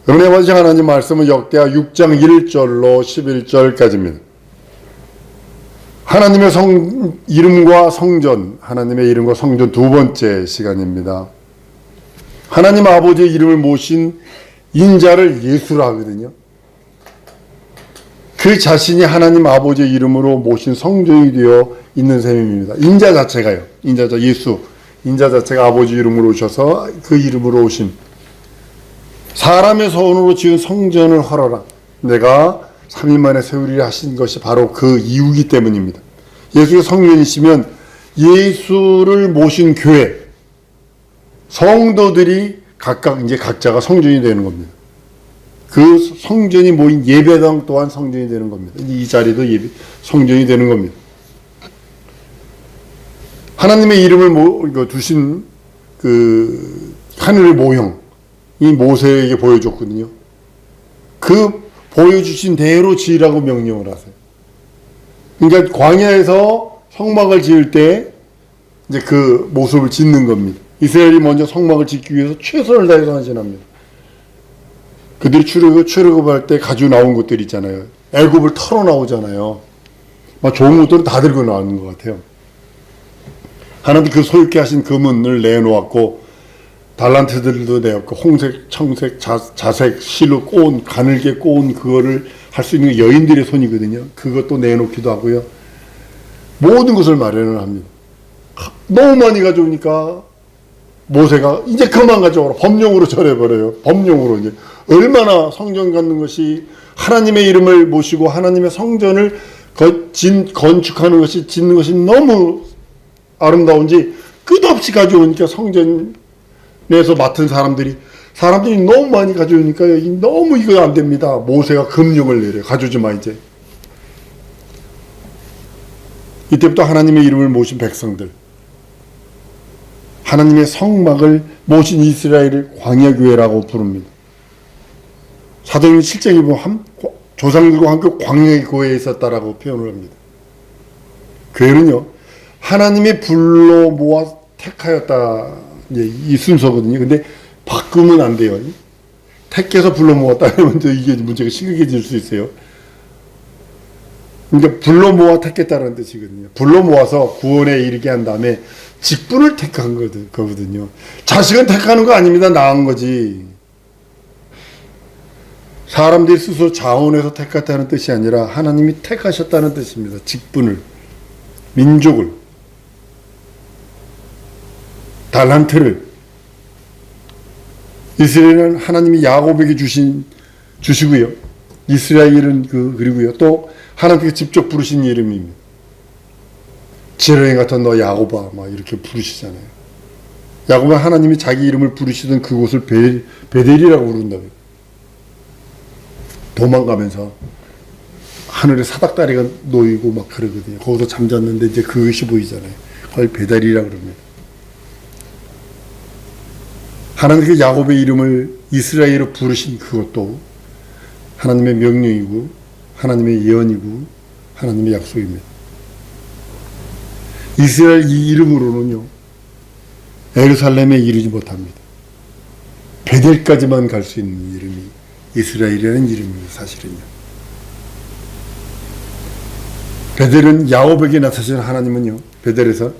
은혜 받으신 하나님 말씀은 역대하 6장 1절로 11절까지입니다. 하나님의 이름과 성전, 하나님의 이름과 성전 두 번째 시간입니다. 하나님 아버지의 이름을 모신 인자를 예수라 하거든요. 그 자신이 하나님 아버지의 이름으로 모신 성전이 되어 있는 셈입니다. 인자 자체가요. 예수. 인자 자체가 아버지 이름으로 오셔서 그 이름으로 오신 사람의 손으로 지은 성전을 헐어라. 내가 3일 만에 세우리라 하신 것이 바로 그 이유이기 때문입니다. 예수가 성전이시면 예수를 모신 교회, 성도들이 각자가 성전이 되는 겁니다. 그 성전이 모인 예배당 또한 성전이 되는 겁니다. 이 자리도 성전이 되는 겁니다. 하나님의 이름을 두신 그 하늘의 모형, 이 모세에게 보여줬거든요. 그 보여주신 대로 지으라고 명령을 하세요. 그러니까 광야에서 성막을 지을 때 이제 그 모습을 짓는 겁니다. 이스라엘이 먼저 성막을 짓기 위해서 최선을 다해서 헌신합니다. 그들이 출애굽할 때 가지고 나온 것들 있잖아요. 애굽을 털어 나오잖아요. 막 좋은 것들은 다 들고 나오는 것 같아요. 하나님 그 소유케 하신 금은을 내놓았고 달란트들도 내었고 홍색, 청색, 자색, 실로 꼬은 가늘게 꼬은 그거를 할 수 있는 여인들의 손이거든요. 그것도 내놓기도 하고요. 모든 것을 마련을 합니다. 너무 많이 가져오니까 모세가 이제 그만 가져오라. 법령으로 절해버려요. 법령으로 이제 얼마나 성전 갖는 것이 하나님의 이름을 모시고 하나님의 성전을 건축하는 것이 짓는 것이 너무 아름다운지 끝없이 가져오니까 성전에서 맡은 사람들이 너무 많이 가져오니까 너무 이거 안 됩니다. 모세가 금령을 내려요. 가져오지 마 이제. 이때부터 하나님의 이름을 모신 백성들, 하나님의 성막을 모신 이스라엘을 광야교회라고 부릅니다. 사도행전 7장에 보면 조상들과 함께 광야교회에 있었다라고 표현을 합니다. 교회는요, 하나님의 불로 모아 택하였다, 이 순서거든요. 근데 바꾸면 안 돼요. 택해서 불러 모았다 하면 이게 문제가 심각해질 수 있어요. 그러니까 불러 모아 택했다는 뜻이거든요. 불러 모아서 구원에 이르게 한 다음에 직분을 택한 거거든요. 자식은 택하는 거 아닙니다. 낳은 거지. 사람들이 스스로 자원해서 택했다는 뜻이 아니라 하나님이 택하셨다는 뜻입니다. 직분을, 민족을, 달란트를. 이스라엘은 하나님이 야곱에게 주시고요. 이스라엘은 그리고요. 또 하나님께 직접 부르신 이름입니다. 지렁이 같은 너 야곱아 막 이렇게 부르시잖아요. 야곱은 하나님이 자기 이름을 부르시던 그곳을 베델이라고 부른다고요. 도망가면서 하늘에 사닥다리가 놓이고 막 그러거든요. 거기서 잠잤는데 이제 그것이 보이잖아요. 그걸 베델이라고 그럽니다. 하나님께 야곱의 이름을 이스라엘로 부르신 그것도 하나님의 명령이고 하나님의 예언이고 하나님의 약속입니다. 이스라엘 이 이름으로는요, 예루살렘에 이르지 못합니다. 베델까지만 갈 수 있는 이름이 이스라엘이라는 이름입니다. 사실은요. 베델은 야곱에게 나타나신 하나님은요, 베델에서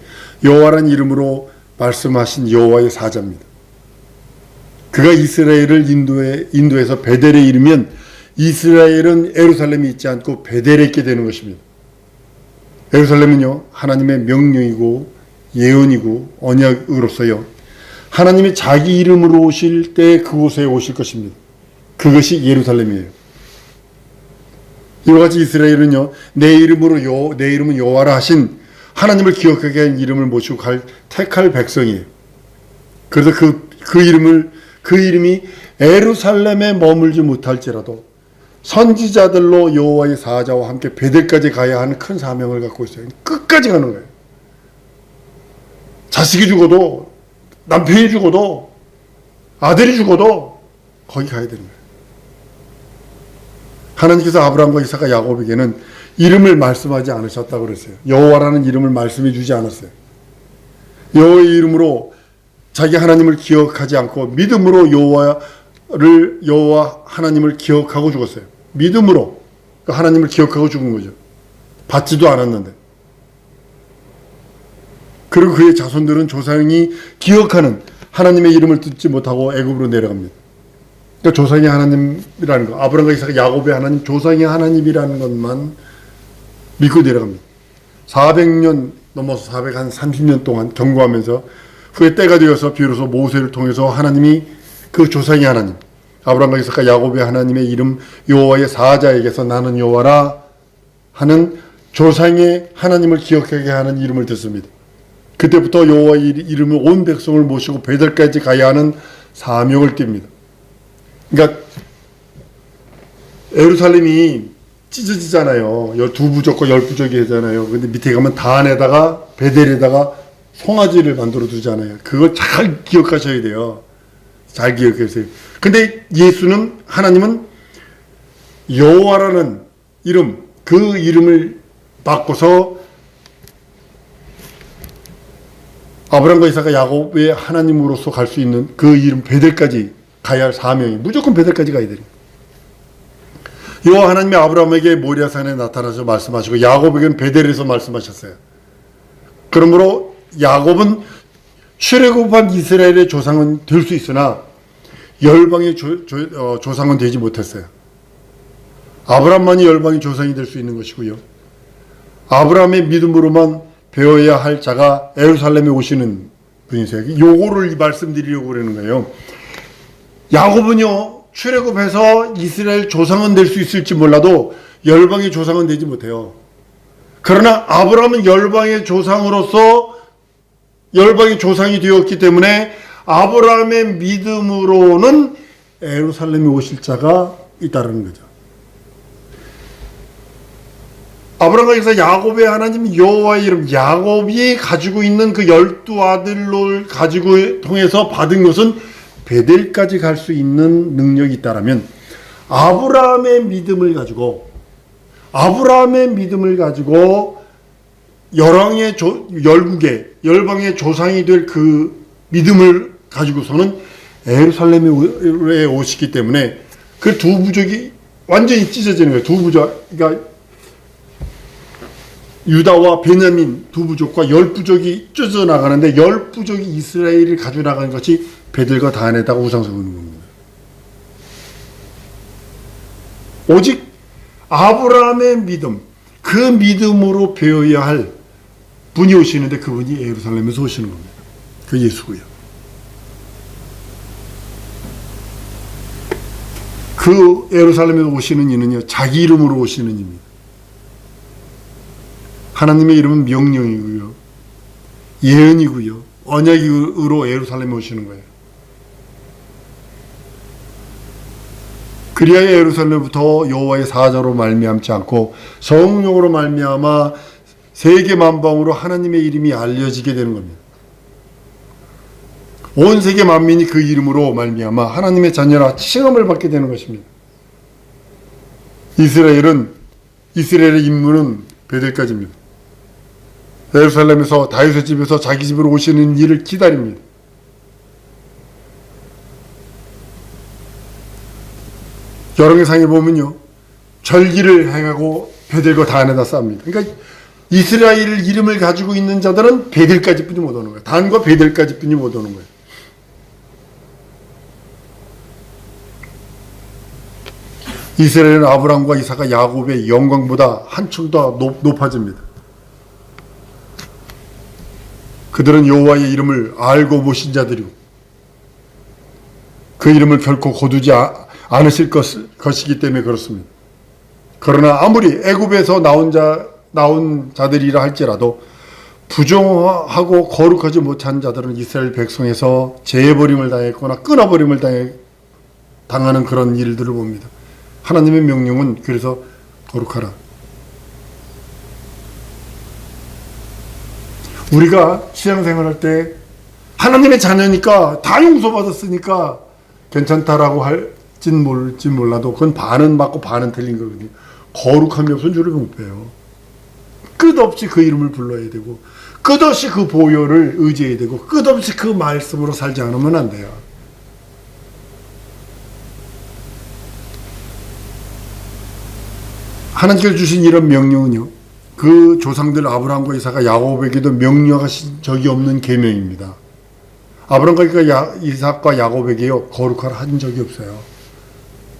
여호와라는 이름으로 말씀하신 여호와의 사자입니다. 그가 이스라엘을 인도해서 베델에 이르면 이스라엘은 예루살렘이 있지 않고 베델에 있게 되는 것입니다. 예루살렘은요, 하나님의 명령이고 예언이고 언약으로서요, 하나님이 자기 이름으로 오실 때 그곳에 오실 것입니다. 그것이 예루살렘이에요. 이와 같이 이스라엘은요, 내 이름은 여호와라 하신 하나님을 기억하게 한 이름을 모시고 택할 백성이에요. 그래서 그 이름이 예루살렘에 머물지 못할지라도 선지자들로 여호와의 사자와 함께 베델까지 가야 하는 큰 사명을 갖고 있어요. 끝까지 가는 거예요. 자식이 죽어도, 남편이 죽어도, 아들이 죽어도 거기 가야 되는 거예요. 하나님께서 아브라함과 이삭과 야곱에게는 이름을 말씀하지 않으셨다고 그랬어요. 여호와라는 이름을 말씀해 주지 않았어요. 여호와의 이름으로 자기 하나님을 기억하지 않고 믿음으로 여호와 여호와 하나님을 기억하고 죽었어요. 믿음으로 하나님을 기억하고 죽은 거죠. 받지도 않았는데. 그리고 그의 자손들은 조상이 기억하는 하나님의 이름을 듣지 못하고 애굽으로 내려갑니다. 그러니까 조상이 하나님이라는 거, 아브라함과 이삭, 야곱의 하나님, 조상이 하나님이라는 것만 믿고 내려갑니다. 400년 넘어서 430년 동안 경고하면서 후에 때가 되어서 비로소 모세를 통해서 하나님이 그 조상의 하나님, 아브라함과 이삭과 야곱의 하나님의 이름 여호와의 사자에게서 나는 여호와라 하는 조상의 하나님을 기억하게 하는 이름을 듣습니다. 그때부터 여호와의 이름을 온 백성을 모시고 베델까지 가야 하는 사명을 띱니다. 그러니까 예루살렘이 찢어지잖아요. 12부족과 10부족이 하잖아요. 근데 밑에 가면 단에다가 베델에다가 송아지를 만들어 두잖아요. 그걸 잘 기억하셔야 돼요. 잘 기억하세요. 근데 예수는, 하나님은 여호와라는 이름, 그 이름을 바꿔서 아브라함과 이삭과 야곱의 하나님으로서 갈 수 있는 그 이름 베델까지 가야 할 사명이, 무조건 베델까지 가야 돼요. 여호와 하나님이 아브라함에게 모리아산에 나타나서 말씀하시고 야곱에게는 베델에서 말씀하셨어요. 그러므로 야곱은 출애굽한 이스라엘의 조상은 될 수 있으나 열방의 조상은 되지 못했어요. 아브라함만이 열방의 조상이 될 수 있는 것이고요. 아브라함의 믿음으로만 배워야 할 자가 예루살렘에 오시는 분이세요. 요거를 말씀드리려고 그러는 거예요. 야곱은요, 출애굽해서 이스라엘 조상은 될 수 있을지 몰라도 열방의 조상은 되지 못해요. 그러나 아브라함은 열방의 조상으로서 열방의 조상이 되었기 때문에 아브라함의 믿음으로는 예루살렘에 오실 자가 있다는 거죠. 아브라함과 이삭, 야곱의 하나님 여호와의 이름, 야곱이 가지고 있는 그 12아들을 가지고 통해서 받은 것은 베델까지 갈 수 있는 능력이 있다라면 아브라함의 믿음을 가지고 열방의 조상이 될 그 믿음을 가지고서는 예루살렘에 오시기 때문에 그 두 부족이 완전히 찢어지는 거예요. 두 부족, 그러니까 유다와 베냐민 두 부족과 10부족이 찢어져 나가는데 10부족이 이스라엘을 가지고 나가는 것이 베델과 단에다가 우상성을 놓는 겁니다. 오직 아브라함의 믿음, 그 믿음으로 배워야 할 분이 오시는데 그분이 예루살렘에서 오시는 겁니다. 그 예수고요. 그 예루살렘에 오시는 이는요, 자기 이름으로 오시는 이입니다. 하나님의 이름은 명령이고요, 예언이고요, 언약으로 예루살렘에 오시는 거예요. 그리하여 예루살렘부터 여호와의 사자로 말미암지 않고 성령으로 말미암아 세계 만방으로 하나님의 이름이 알려지게 되는 겁니다. 온 세계 만민이 그 이름으로 말미암아 하나님의 자녀라 칭함을 받게 되는 것입니다. 이스라엘의 임무는 베델까지입니다. 예루살렘에서 다윗의 집에서 자기 집으로 오시는 일을 기다립니다. 열왕기상에 보면요, 절기를 행하고 베델과 단에다 쌓습니다. 그러니까 이스라엘 이름을 가지고 있는 자들은 베델까지뿐이 못 오는 거예요. 단과 베델까지뿐이 못 오는 거예요. 이스라엘은 아브라함과 이삭과 야곱의 영광보다 한층 더 높아집니다. 그들은 여호와의 이름을 알고 모신 자들이고 그 이름을 결코 거두지 않으실 것이기 때문에 그렇습니다. 그러나 아무리 애굽에서 나온 자들이라 할지라도 부정하고 거룩하지 못한 자들은 이스라엘 백성에서 재해버림을 당했거나 끊어버림을 당하는 그런 일들을 봅니다. 하나님의 명령은 그래서 거룩하라. 우리가 신앙생활할 때 하나님의 자녀니까 다 용서받았으니까 괜찮다라고 할진 모를지 몰라도 그건 반은 맞고 반은 틀린 거거든요. 거룩함이 없으면 주를 못 빼요. 끝없이 그 이름을 불러야 되고 끝없이 그 보혈을 의지해야 되고 끝없이 그 말씀으로 살지 않으면 안 돼요. 하나님께서 주신 이런 명령은요, 그 조상들 아브라함과 이삭과 야곱에게도 명령하신 적이 없는 계명입니다. 아브라함과 이삭과 야곱에게요, 거룩하라 한 적이 없어요.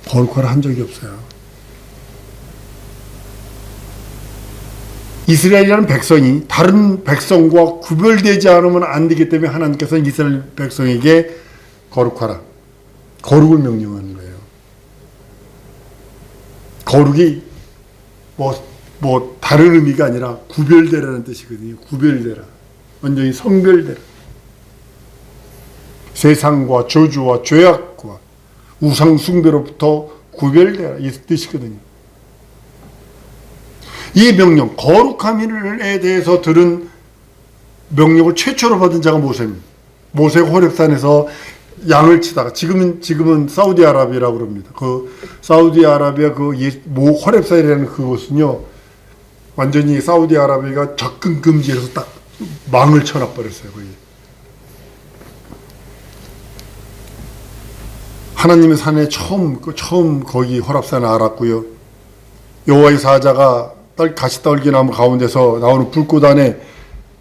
거룩하라 한 적이 없어요. 이스라엘이라는 백성이 다른 백성과 구별되지 않으면 안 되기 때문에 하나님께서는 이스라엘 백성에게 거룩하라, 거룩을 명령하는 거예요. 거룩이 뭐 다른 의미가 아니라 구별되라는 뜻이거든요. 구별되라, 완전히 성별되라. 세상과 저주와 죄악과 우상 숭배로부터 구별되라, 이 뜻이거든요. 이 명령, 거룩함에 대해서 들은 명령을 최초로 받은 자가 모세입니다. 모세가 호렙산에서 양을 치다가, 지금은 사우디아라비아라고 그럽니다. 그 사우디아라비아 호렙산이라는 그곳은요, 완전히 사우디아라비아가 접근 금지해서 딱 망을 쳐놔버렸어요, 거기. 하나님의 산에 처음 거기 호렙산을 알았고요. 여호와의 사자가 가시 떨기나무 가운데서 나오는 불꽃 안에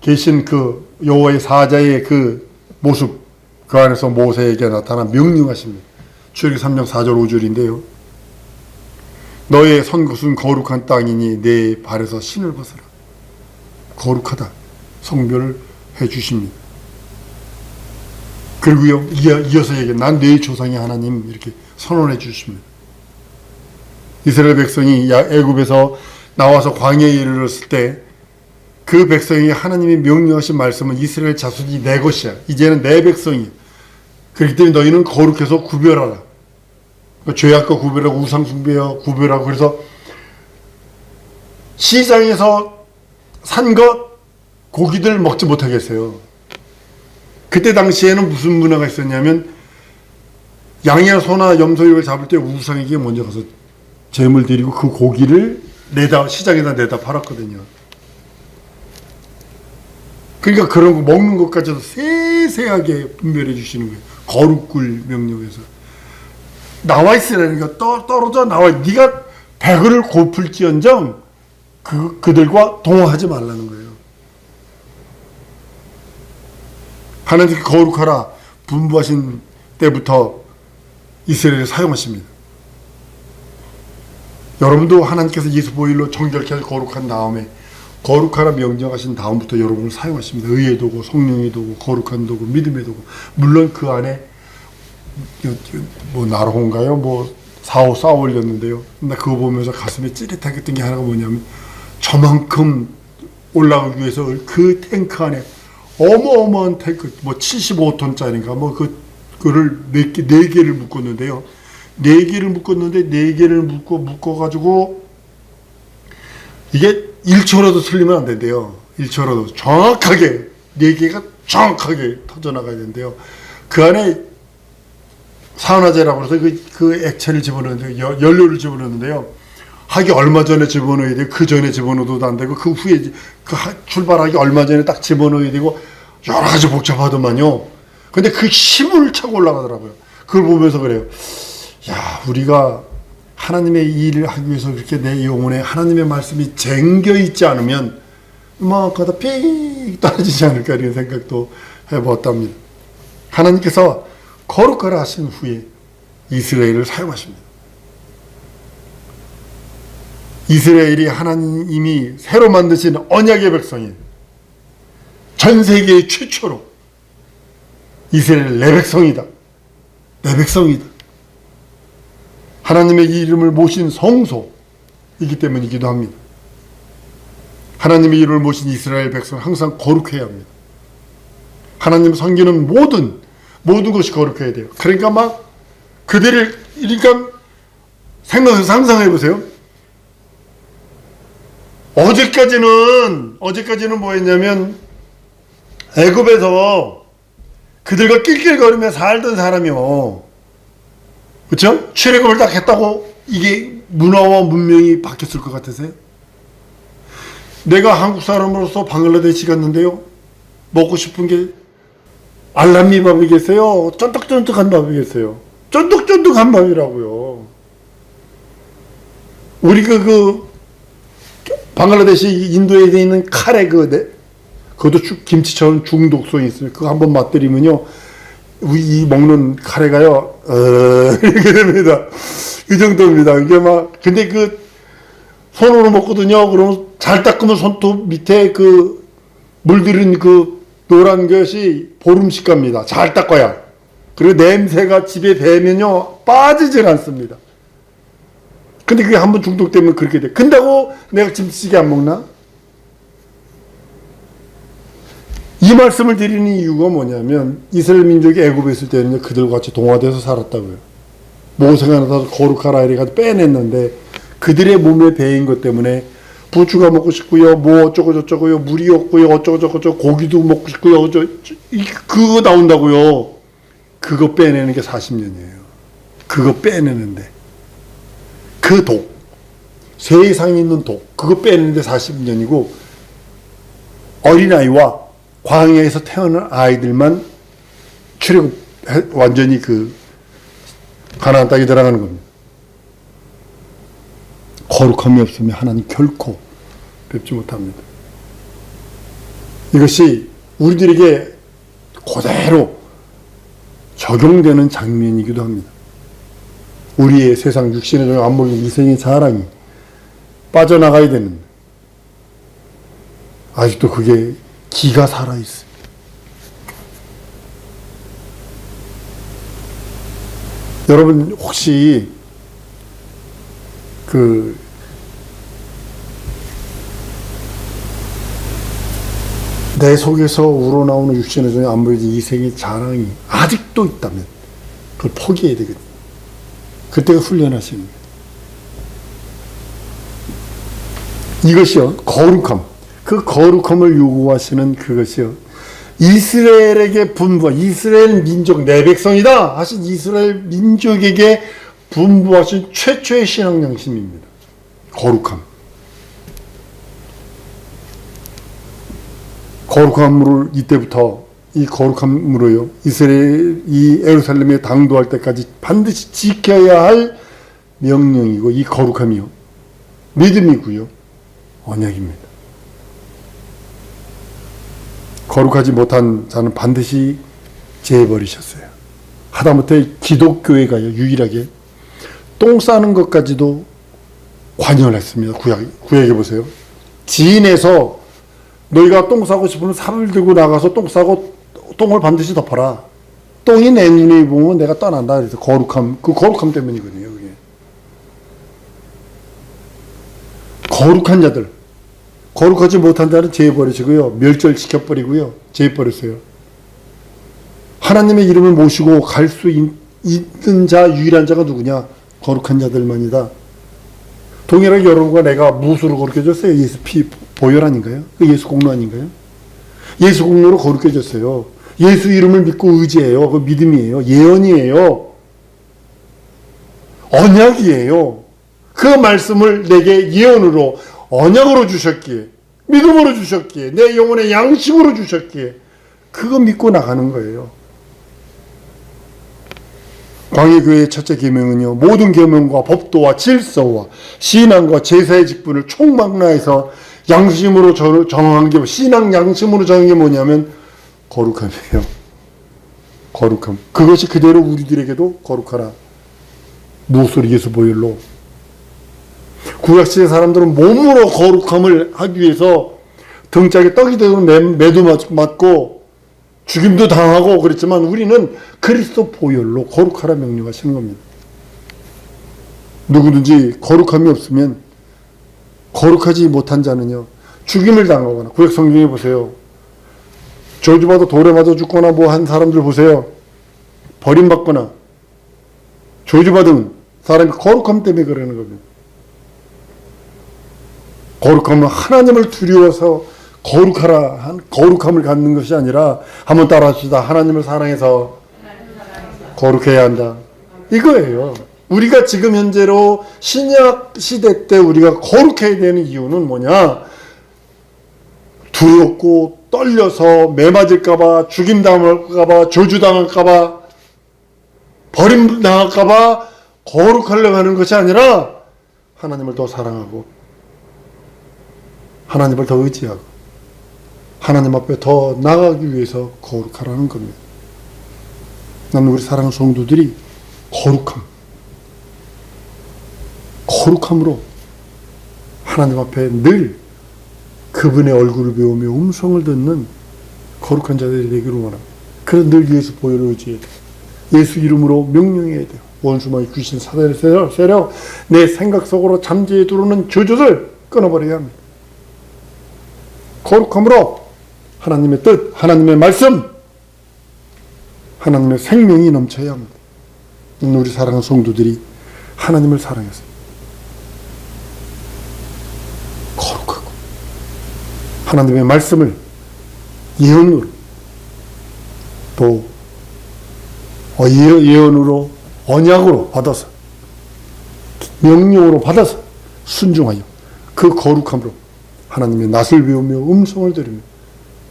계신 그 여호와의 사자의 그 모습, 그 안에서 모세에게 나타나 명령하십니다. 출애굽기 3장 4절 5절인데요. 너의 선 곳은 거룩한 땅이니 내 발에서 신을 벗어라. 거룩하다, 성별을 해주십니다. 그리고요, 이어서 얘기해, 난 내 조상의 하나님, 이렇게 선언해 주십니다. 이스라엘 백성이 애굽에서 나와서 광야에 이르렀을 때 그 백성이 하나님이 명령하신 말씀은 이스라엘 자손이 내 것이야. 이제는 내 백성이야. 그렇기 때문에 너희는 거룩해서 구별하라. 죄악과 구별하고 우상숭배와 구별하고. 그래서 시장에서 산 것 고기들 먹지 못하게 했어요. 그때 당시에는 무슨 문화가 있었냐면 양이나 소나 염소 이걸 잡을 때 우상에게 먼저 가서 제물 드리고 그 고기를 시장에다 내다 팔았거든요. 그러니까 그런 거 먹는 것까지도 세세하게 분별해 주시는 거예요. 거룩을 명령해서. 나와 있으라니까, 떨어져 나와. 네가 배를 고플지언정 그들과 동화하지 말라는 거예요. 하나님께 거룩하라 분부하신 때부터 이스라엘을 사용하십니다. 여러분도 하나님께서 예수 보일로 정결케 거룩한 다음에 거룩하라 명령하신 다음부터 여러분을 사용하십니다. 의의 도구, 성령의 도구, 거룩한 도구, 믿음의 도구. 물론 그 안에 나로인가요? 사오 쌓아 올렸는데요. 나 그거 보면서 가슴에 찌릿하게 했던 게 하나가 뭐냐면, 저만큼 올라가기 위해서 그 탱크 안에 어마어마한 탱크, 75톤짜리인가, 그거를 네 개를 묶었는데요. 네 개를 묶어가지고, 이게 1초라도 틀리면 안 된대요. 1초라도. 정확하게, 네 개가 정확하게 터져나가야 된대요. 그 안에 산화제라고 해서 그 액체를 집어넣는데, 연료를 집어넣는데요. 하기 얼마 전에 집어넣어야 되고, 그 전에 집어넣어도 안 되고, 그 후에, 출발하기 얼마 전에 딱 집어넣어야 되고, 여러 가지 복잡하더만요. 근데 그 힘을 차고 올라가더라고요. 그걸 보면서 그래요. 야, 우리가 하나님의 일을 하기 위해서 그렇게 내 영혼에 하나님의 말씀이 쟁겨 있지 않으면, 가다 픽 떨어지지 않을까, 이런 생각도 해봤답니다. 하나님께서 거룩하라 하신 후에 이스라엘을 사용하십니다. 이스라엘이 하나님이 새로 만드신 언약의 백성이에요. 전 세계 최초로 이스라엘 내 백성이다. 내 백성이다. 하나님의 이름을 모신 성소이기 때문이기도 합니다. 하나님의 이름을 모신 이스라엘 백성은 항상 거룩해야 합니다. 하나님 섬기는 모든 것이 거룩해야 돼요. 그러니까 상상해 보세요. 어제까지는 뭐였냐면, 애굽에서 그들과 낄낄거리며 살던 사람이요. 그렇죠? 출애굽을 딱 했다고 이게 문화와 문명이 바뀌었을 것 같으세요? 내가 한국 사람으로서 방글라데시 갔는데요. 먹고 싶은 게 알람미 밥이겠어요? 쫀득쫀득한 밥이겠어요? 쫀득쫀득한 밥이라고요. 우리가 방글라데시 인도에 있는 카레 그것도 김치처럼 중독성이 있어요. 그거 한번 맛들이면요, 이 먹는 카레가요, 이렇게 됩니다. 그 정도입니다. 이게 근데 손으로 먹거든요. 그러면 잘 닦으면 손톱 밑에 물들인 노란 것이 보름씩 갑니다. 잘 닦아야. 그리고 냄새가 집에 배면요, 빠지질 않습니다. 근데 그게 한번 중독되면 그렇게 돼. 근다고 내가 김치찌개 안 먹나? 이 말씀을 드리는 이유가 뭐냐면, 이스라엘 민족이 애굽에 있을 때는 그들과 같이 동화돼서 살았다고요. 모세가 나타나서 거룩하라 이래가지고 빼냈는데, 그들의 몸에 배인 것 때문에 부추가 먹고 싶고요, 뭐 어쩌고 저쩌고요, 물이 없고요, 어쩌고 저쩌고 고기도 먹고 싶고요, 그거 나온다고요. 그거 빼내는 게 40년이에요. 그거 빼내는데 그 세상에 있는 그거 빼내는데 40년이고, 어린아이와 광야에서 태어난 아이들만 완전히 가나안 땅에 들어가는 겁니다. 거룩함이 없으면 하나님 결코 뵙지 못합니다. 이것이 우리들에게 그대로 적용되는 장면이기도 합니다. 우리의 세상 육신의 종이 안 먹는 이생의 자랑이 빠져나가야 되는데, 아직도 그게 기가 살아있어요. 여러분, 혹시 내 속에서 우러나오는 육신의 종이 안 보이는 이생의 자랑이 아직도 있다면 그걸 포기해야 되거든요. 그때가 훈련하시는 거예요. 이것이요, 거룩함. 그 거룩함을 요구하시는 그것이요, 이스라엘에게 이스라엘 민족, 내 백성이다 하신 이스라엘 민족에게 분부하신 최초의 신앙 양심입니다. 거룩함. 거룩함으로 이때부터 이 거룩함으로요, 이 예루살렘에 당도할 때까지 반드시 지켜야 할 명령이고, 이 거룩함이요, 믿음이고요, 언약입니다. 거룩하지 못한 자는 반드시 제해버리셨어요. 하다못해 기독교회가요, 유일하게 똥 싸는 것까지도 관여를 했습니다. 구약에 보세요. 지인에서 너희가 똥 싸고 싶으면 삽을 들고 나가서 똥 싸고 똥을 반드시 덮어라. 똥이 내 눈에 보면 내가 떠난다. 그래서 거룩함 때문이거든요. 그게. 거룩한 자들, 거룩하지 못한 자는 제해버리시고요, 멸절시켜버리고요, 제해버렸어요. 하나님의 이름을 모시고 갈 수 있는 자, 유일한 자가 누구냐? 거룩한 자들만이다. 동일하게 여러분과 내가 무엇으로 거룩해졌어요? 예수 피 보혈 아닌가요? 그 예수 공로 아닌가요? 예수 공로로 거룩해졌어요. 예수 이름을 믿고 의지해요. 그 믿음이에요. 예언이에요. 언약이에요. 그 말씀을 내게 예언으로, 언약으로 주셨기에, 믿음으로 주셨기에, 내 영혼의 양식으로 주셨기에 그거 믿고 나가는 거예요. 광해교회의 첫째 계명은요, 모든 계명과 법도와 질서와 신앙과 제사의 직분을 총망라해서 양심으로 정한 게, 신앙 양심으로 정한 게 뭐냐면 거룩함이에요. 거룩함. 그것이 그대로 우리들에게도 거룩하라. 무엇으로? 예수 보혈로. 구약시대 사람들은 몸으로 거룩함을 하기 위해서 등짝에 떡이 되고 매도 맞고 죽임도 당하고 그랬지만, 우리는 그리스도 보혈로 거룩하라 명령하시는 겁니다. 누구든지 거룩함이 없으면, 거룩하지 못한 자는요, 죽임을 당하거나, 구약 성경에 보세요. 저주받아 돌에 맞아 죽거나 뭐 한 사람들 보세요. 버림받거나 저주받은 사람이 거룩함 때문에 그러는 겁니다. 거룩함은 하나님을 두려워서 거룩함을 갖는 것이 아니라, 한번 따라합시다. 하나님을 사랑해서 거룩해야 한다. 이거예요. 우리가 지금 현재로 신약 시대 때 우리가 거룩해야 되는 이유는 뭐냐? 두렵고 떨려서 매 맞을까봐, 죽임당할까봐, 저주당할까봐, 버림당할까봐 거룩하려고 하는 것이 아니라, 하나님을 더 사랑하고 하나님을 더 의지하고 하나님 앞에 더 나아가기 위해서 거룩하라는 겁니다. 나는 우리 사랑하는 성도들이 거룩함으로 하나님 앞에 늘 그분의 얼굴을 배우며 음성을 듣는 거룩한 자들이 되기를 원합니다. 그래서 늘 예수 보혈을 의지해야 돼요. 예수 이름으로 명령해야 돼요. 원수마귀 귀신 사단의 세력, 내 생각 속으로 잠재해 들어오는 저주를 끊어버려야 합니다. 거룩함으로 하나님의 뜻, 하나님의 말씀, 하나님의 생명이 넘쳐야 합니다. 우리 사랑하는 성도들이 하나님을 사랑해서 거룩하고 하나님의 말씀을 예언으로 또 예언으로 언약으로 받아서 명령으로 받아서 순종하여 그 거룩함으로 하나님의 낯을 배우며 음성을 들으며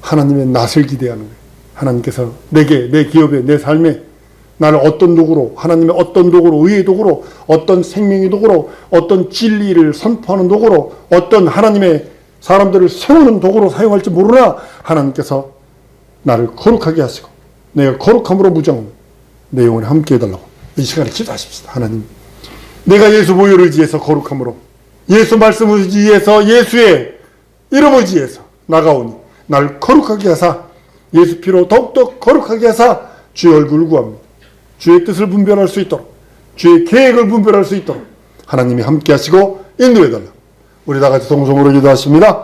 하나님의 낯을 기대하는 거예요. 하나님께서 내게, 내 기업에, 내 삶에 나를 어떤 도구로, 하나님의 어떤 도구로, 의의 도구로, 어떤 생명의 도구로, 어떤 진리를 선포하는 도구로, 어떤 하나님의 사람들을 세우는 도구로 사용할지 모르나 하나님께서 나를 거룩하게 하시고 내가 거룩함으로 무장하며 내 영혼에 함께 해달라고 이 시간에 기도하십시다. 하나님, 내가 예수 보혈을 의지해서 거룩함으로 예수 말씀을 의지해서 예수의 이름 의지해서 나가오니 나를 거룩하게 하사 예수 피로 더욱더 거룩하게 하사 주의 얼굴을 구합니다. 주의 뜻을 분별할 수 있도록 주의 계획을 분별할 수 있도록 하나님이 함께 하시고 인도해달라. 우리 다 같이 동성으로 기도하십니다.